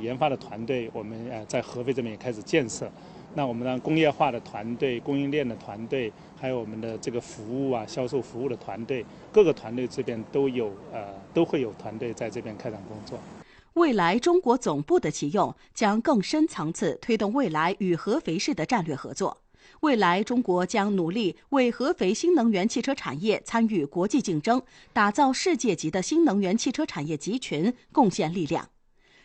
研发的团队，我们在合肥这边也开始建设。那我们让工业化的团队、供应链的团队，还有我们的这个服务销售服务的团队，各个团队这边都会有团队在这边开展工作。未来中国总部的启用将更深层次推动未来与合肥市的战略合作。未来中国将努力为合肥新能源汽车产业参与国际竞争，打造世界级的新能源汽车产业集群贡献力量。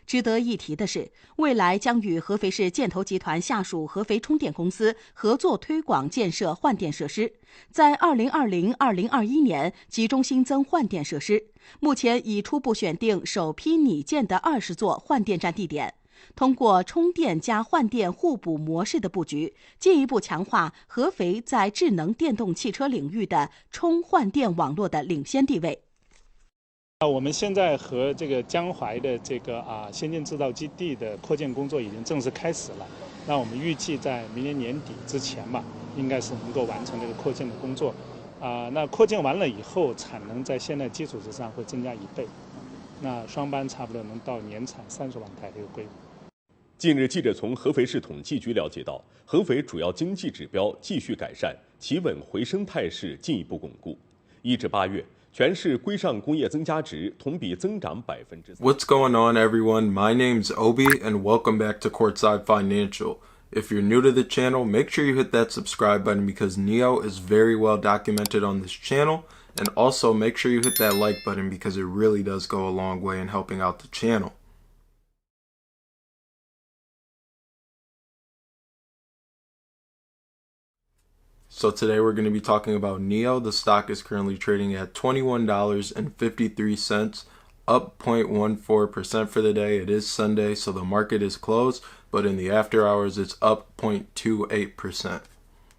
值得一提的是，未来将与合肥市建投集团下属合肥充电公司合作推广建设换电设施，在2020-2021年集中新增换电设施，目前已初步选定首批拟建的20座换电站地点。通过充电加换电互补模式的布局，进一步强化合肥在智能电动汽车领域的充换电网络的领先地位。我们现在和这个江淮的这个先进制造基地的扩建工作已经正式开始了。那我们预计在明年年底之前吧，应该是能够完成这个扩建的工作。那扩建完了以后，产能在现在基础之上会增加1倍。那双班差不多能到年产30万台的一个规模。近日，记者从合肥市统计局了解到，合肥主要经济指标继续改善，企稳回升态势进一步巩固。1至8月。全市规上工业增加值同比增长3%。 What's going on, everyone? My name's Obi, and welcome back to Courtside Financial. If you're new to the channel, make sure you hit that subscribe button because NIO is very well documented on this channel. And also make sure you hit that like button because it really does go a long way in helping out the channel. So today we're going to be talking about NIO. The stock is currently trading at $21.53, up 0.14% for the day. It is Sunday, so the market is closed, but in the after hours it's up 0.28%.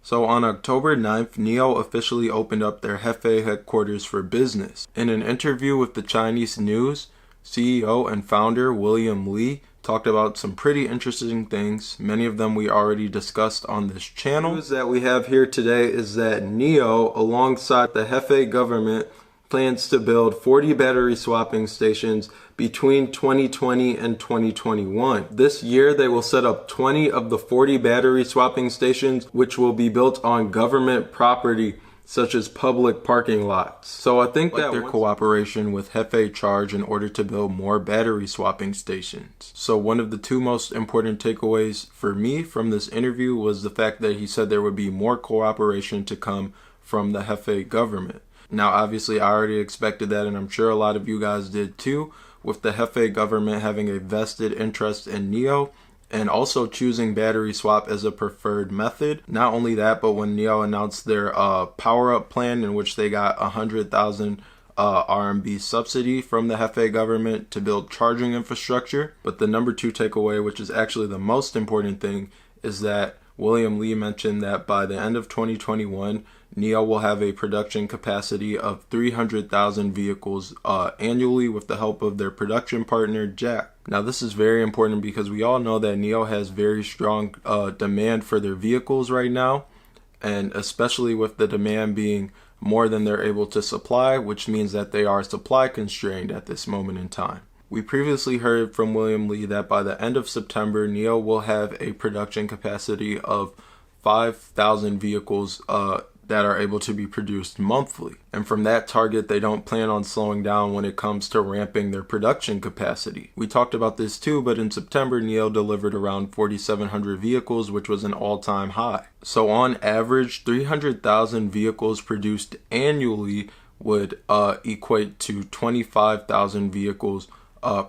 So on October 9th, NIO officially opened up their Hefei headquarters for business. In an interview with the Chinese news, CEO and founder William Li talked about some pretty interesting things. Many of them we already discussed on this channel. The news that we have here today is that NIO, alongside the Hefei government, plans to build 40 battery swapping stations between 2020 and 2021. This year, they will set up 20 of the 40 battery swapping stations, which will be built on government property, such as public parking lots. So I think that their cooperation with Hefei Charge in order to build more battery swapping stations. So one of the two most important takeaways for me from this interview was the fact that he said there would be more cooperation to come from the Hefei government. Now, obviously, I already expected that, and I'm sure a lot of you guys did too, with the Hefei government having a vested interest in NIO, and also choosing battery swap as a preferred method. Not only that, but when NIO announced their power-up plan in which they got 100,000 RMB subsidy from the Hefei government to build charging infrastructure. But the number 2 takeaway, which is actually the most important thing, is that William Li mentioned that by the end of 2021, NIO will have a production capacity of 300,000 vehicles annually with the help of their production partner, Jack. Now, this is very important because we all know that NIO has very strong demand for their vehicles right now, and especially with the demand being more than they're able to supply, which means that they are supply constrained at this moment in time. We previously heard from William Li that by the end of September, NIO will have a production capacity of 5,000 vehicles that are able to be produced monthly. And from that target, they don't plan on slowing down when it comes to ramping their production capacity. We talked about this too, but in September, NIO delivered around 4,700 vehicles, which was an all-time high. So on average, 300,000 vehicles produced annually would equate to 25,000 vehicles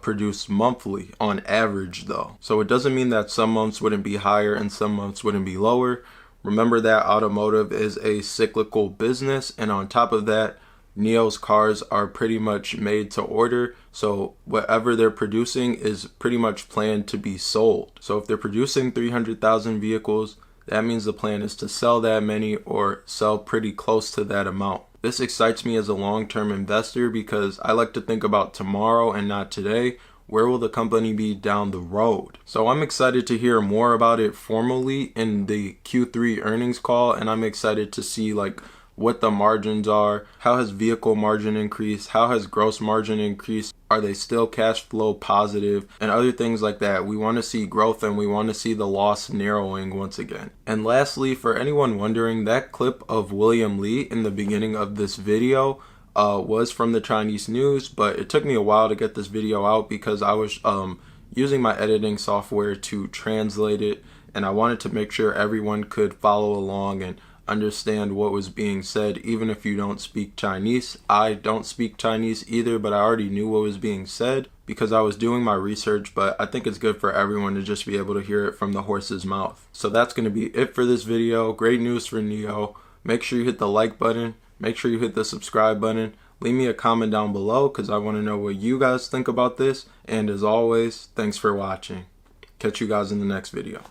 produced monthly on average though. So it doesn't mean that some months wouldn't be higher and some months wouldn't be lower. Remember that automotive is a cyclical business, and on top of that, NIO's cars are pretty much made to order, so whatever they're producing is pretty much planned to be sold. So if they're producing 300,000 vehicles, that means the plan is to sell that many or sell pretty close to that amount. This excites me as a long-term investor because I like to think about tomorrow and not today. Where will the company be down the road? So I'm excited to hear more about it formally in the Q3 earnings call, and I'm excited to see like what the margins are, how has vehicle margin increased, how has gross margin increased, are they still cash flow positive, and other things like that. We want to see growth and we want to see the loss narrowing once again. And lastly, for anyone wondering, that clip of William Li in the beginning of this video was from the Chinese news, but it took me a while to get this video out because I was using my editing software to translate it, and I wanted to make sure everyone could follow along and understand what was being said, even if you don't speak Chinese. I don't speak Chinese either, but I already knew what was being said because I was doing my research, but I think it's good for everyone to just be able to hear it from the horse's mouth. So that's going to be it for this video. Great news for NIO. Make sure you hit the like button. Make sure you hit the subscribe button. Leave me a comment down below because I want to know what you guys think about this. And as always, thanks for watching. Catch you guys in the next video.